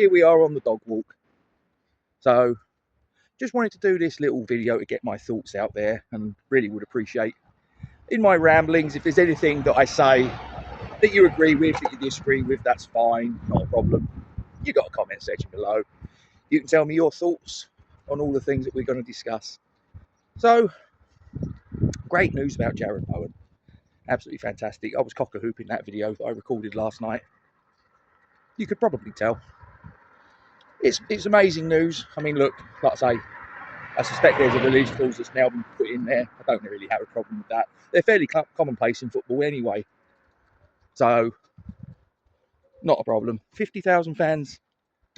here we are on the dog walk. So just wanted to do this little video to get my thoughts out there, and really would appreciate in my ramblings, if there's anything that I say that you agree with, that you disagree with, that's fine, not a problem. You've got a comment section below. You can tell me your thoughts on all the things that we're going to discuss. So, great news about Jarrod Bowen. Absolutely fantastic. I was cock-a-hooping that video that I recorded last night. You could probably tell. It's amazing news. I mean, look, like I say, I suspect there's a release clause that's now been put in there. I don't really have a problem with that. They're fairly commonplace in football anyway. So, not a problem. 50,000 fans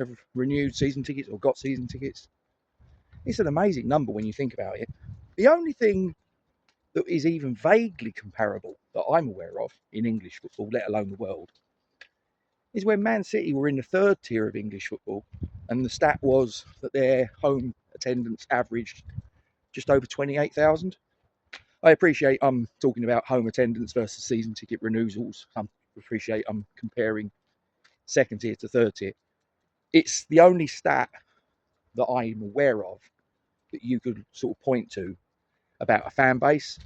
have renewed season tickets or got season tickets. It's an amazing number when you think about it. The only thing that is even vaguely comparable that I'm aware of in English football, let alone the world, is when Man City were in the third tier of English football, and the stat was that their home attendance averaged just over 28,000. I appreciate I'm talking about home attendance versus season ticket renewals. I appreciate I'm comparing second tier to third tier. It's the only stat that I'm aware of that you could sort of point to about a fan base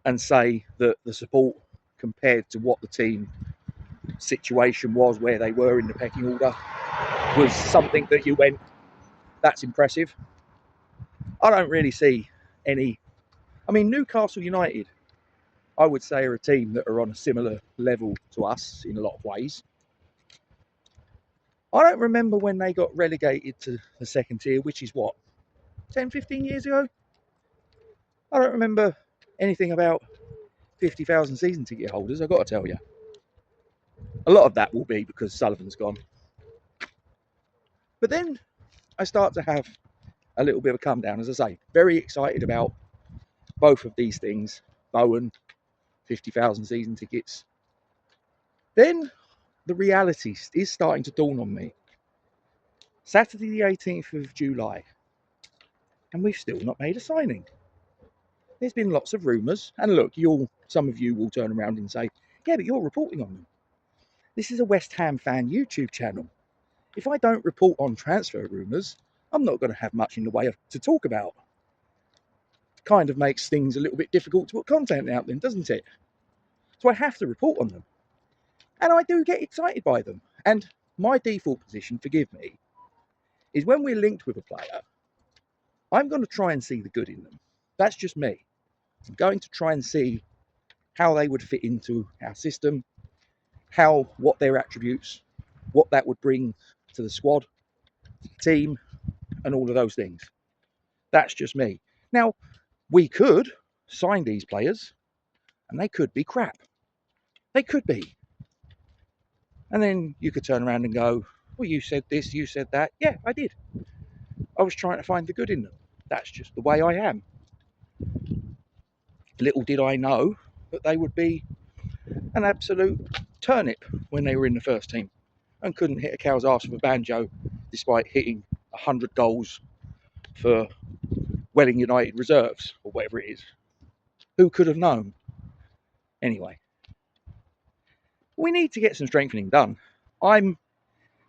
and say that the support compared to what the team situation was, where they were in the pecking order, was something that you went, that's impressive. I don't really see any. I mean, Newcastle United, I would say, are a team that are on a similar level to us in a lot of ways. I don't remember when they got relegated to the second tier, which is what, 10, 15 years ago? I don't remember anything about 50,000 season ticket holders, I've got to tell you. A lot of that will be because Sullivan's gone. But then I start to have a little bit of a come down, as I say. Very excited about both of these things. Bowen, 50,000 season tickets. Then the reality is starting to dawn on me. Saturday the 18th of July, and we've still not made a signing. There's been lots of rumours, and look, some of you will turn around and say, yeah, but you're reporting on them. This is a West Ham fan YouTube channel. If I don't report on transfer rumours, I'm not going to have much in the way to talk about. Kind of makes things a little bit difficult to put content out then, doesn't it? So I have to report on them. And I do get excited by them. And my default position, forgive me, is when we're linked with a player, I'm going to try and see the good in them. That's just me. I'm going to try and see how they would fit into our system, what their attributes, what that would bring to the squad, the team, and all of those things. That's just me. Now, we could sign these players, and they could be crap. They could be. And then you could turn around and go, well, you said this, you said that. Yeah, I did. I was trying to find the good in them. That's just the way I am. Little did I know that they would be an absolute turnip when they were in the first team and couldn't hit a cow's arse with a banjo despite hitting 100 goals for Welling United reserves or whatever it is. Who could have known? Anyway, we need to get some strengthening done. I'm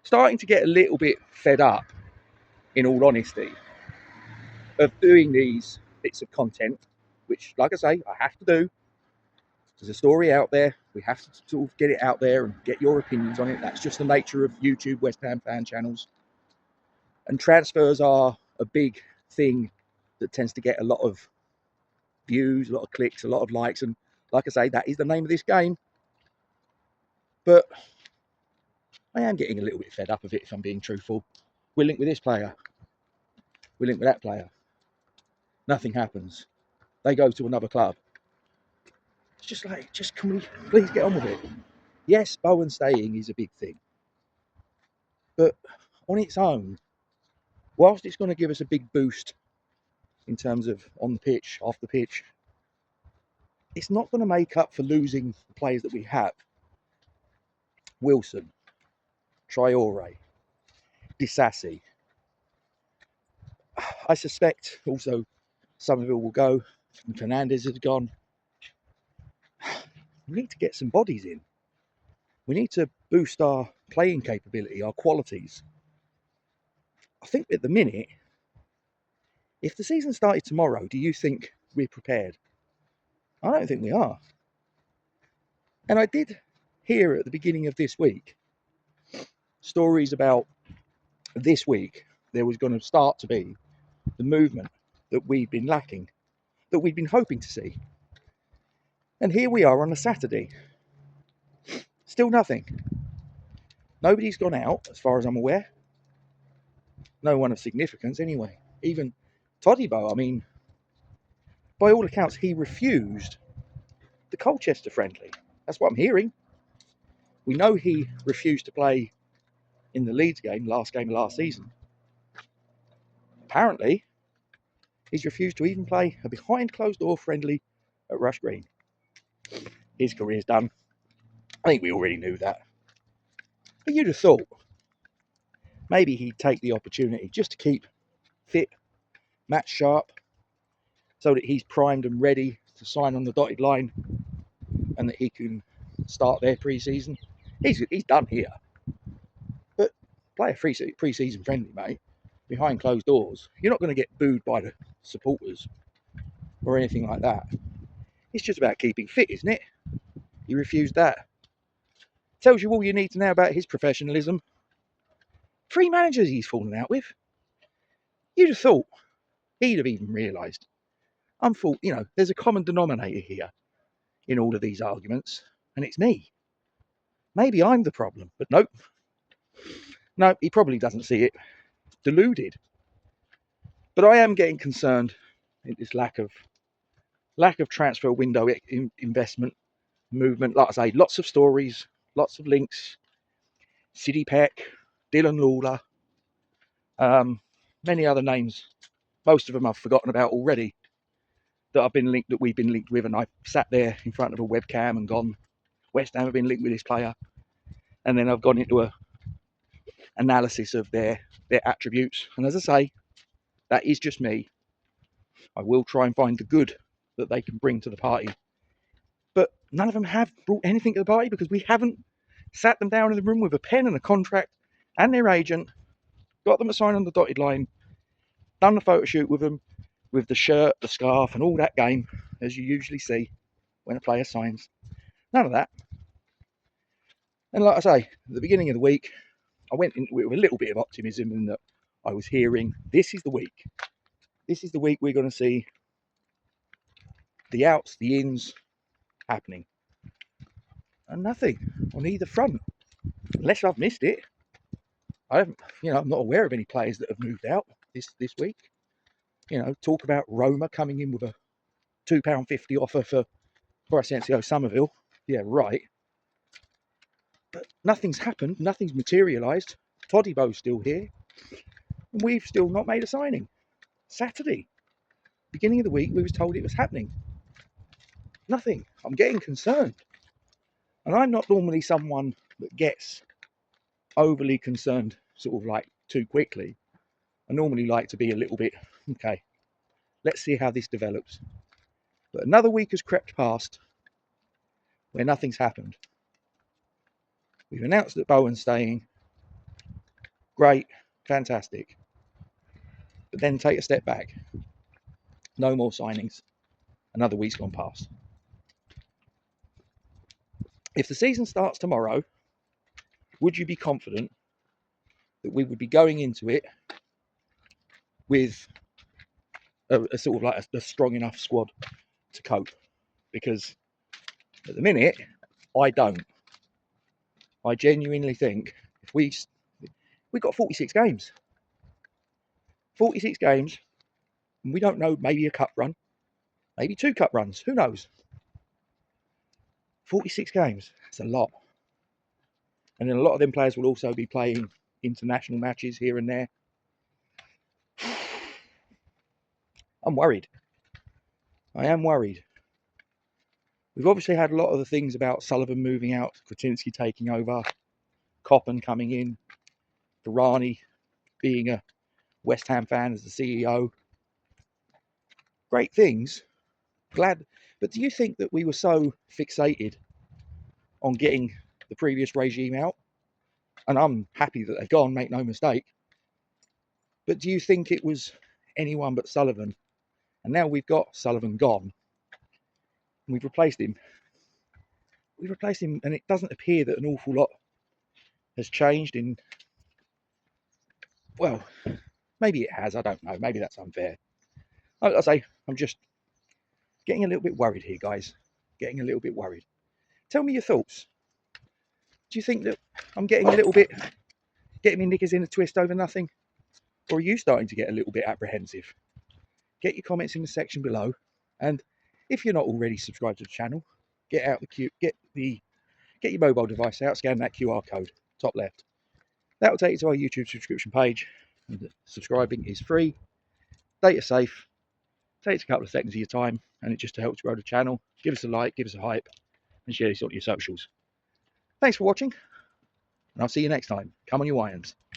starting to get a little bit fed up, in all honesty, of doing these bits of content, which, like I say, I have to do. There's a story out there. We have to sort of get it out there and get your opinions on it. That's just the nature of YouTube West Ham fan channels. And transfers are a big thing that tends to get a lot of views, a lot of clicks, a lot of likes. And like I say, that is the name of this game. But I am getting a little bit fed up of it, if I'm being truthful. We're linked with this player. We're linked with that player. Nothing happens. They go to another club. It's just like, can we please get on with it? Yes, Bowen staying is a big thing. But on its own, whilst it's going to give us a big boost in terms of on the pitch, off the pitch, it's not going to make up for losing the players that we have. Wilson, Traore, Disassi. I suspect also some of it will go. Fernandez has gone. We need to get some bodies in. We need to boost our playing capability, our qualities. I think at the minute, if the season started tomorrow, do you think we're prepared? I don't think we are. And I did hear at the beginning of this week stories about this week there was going to start to be the movement that we've been lacking, that we've been hoping to see. And here we are on a Saturday. Still nothing. Nobody's gone out, as far as I'm aware. No one of significance, anyway. Even Todibo, I mean, by all accounts, he refused the Colchester friendly. That's what I'm hearing. We know he refused to play in the Leeds game of last season. Apparently, he's refused to even play a behind closed door friendly at Rush Green. His career's done. I think we already knew that. But you'd have thought maybe he'd take the opportunity just to keep fit, match sharp, so that he's primed and ready to sign on the dotted line and that he can start their pre-season. He's done here. But play a pre-season friendly, mate, behind closed doors. You're not going to get booed by the supporters or anything like that. It's just about keeping fit, isn't it? He refused that. Tells you all you need to know about his professionalism. 3 managers he's fallen out with. You'd have thought he'd have even realised. There's a common denominator here in all of these arguments, and it's me. Maybe I'm the problem, but nope. No, he probably doesn't see it. Deluded. But I am getting concerned at this lack of transfer window investment movement. Like I say, lots of stories, lots of links. Siddy Peck, Dylan Lawler, many other names. Most of them I've forgotten about already. That we've been linked with, and I've sat there in front of a webcam and gone, West Ham have been linked with this player, and then I've gone into a analysis of their attributes. And as I say, that is just me. I will try and find the good that they can bring to the party, but none of them have brought anything to the party because we haven't sat them down in the room with a pen and a contract and their agent, got them to sign on the dotted line, done the photo shoot with them, with the shirt, the scarf, and all that game, as you usually see when a player signs. None of that. And like I say, at the beginning of the week, I went in with a little bit of optimism in that I was hearing, this is the week. This is the week we're going to see the outs, the ins happening. And nothing on either front. Unless I've missed it. I'm not aware of any players that have moved out this week. Talk about Roma coming in with a £2.50 offer for Asensio Somerville. Yeah, right. But nothing's happened. Nothing's materialised. Todibo's still here. And we've still not made a signing. Saturday, beginning of the week, we was told it was happening. Nothing. I'm getting concerned. And I'm not normally someone that gets overly concerned sort of like too quickly. I normally like to be a little bit, okay, let's see how this develops. But another week has crept past where nothing's happened. We've announced that Bowen's staying. Great, fantastic. But then take a step back. No more signings. Another week's gone past. If the season starts tomorrow, would you be confident that we would be going into it with a sort of like a strong enough squad to cope? Because at the minute, I don't. I genuinely think if we've got 46 games. 46 games, and we don't know, maybe a cup run, maybe 2 cup runs, who knows? 46 games, that's a lot. And then a lot of them players will also be playing international matches here and there. I'm worried. I am worried. We've obviously had a lot of the things about Sullivan moving out, Kretinsky taking over, Koppen coming in, Durrani being a West Ham fan as the CEO. Great things. Glad. But do you think that we were so fixated on getting the previous regime out? And I'm happy that they've gone, make no mistake. But do you think it was anyone but Sullivan? And now we've got Sullivan gone. And we've replaced him. And it doesn't appear that an awful lot has changed in, well, maybe it has, I don't know. Maybe that's unfair. Like I say, I'm just getting a little bit worried here, guys. Getting a little bit worried. Tell me your thoughts. Do you think that I'm getting my knickers in a twist over nothing? Or are you starting to get a little bit apprehensive? Get your comments in the section below. And if you're not already subscribed to the channel, get your mobile device out, scan that QR code, top left. That will take you to our YouTube subscription page. And subscribing is free, data safe, takes a couple of seconds of your time, and it just helps grow the channel. Give us a like, give us a hype, and share this on your socials. Thanks for watching, and I'll see you next time. Come on, you irons.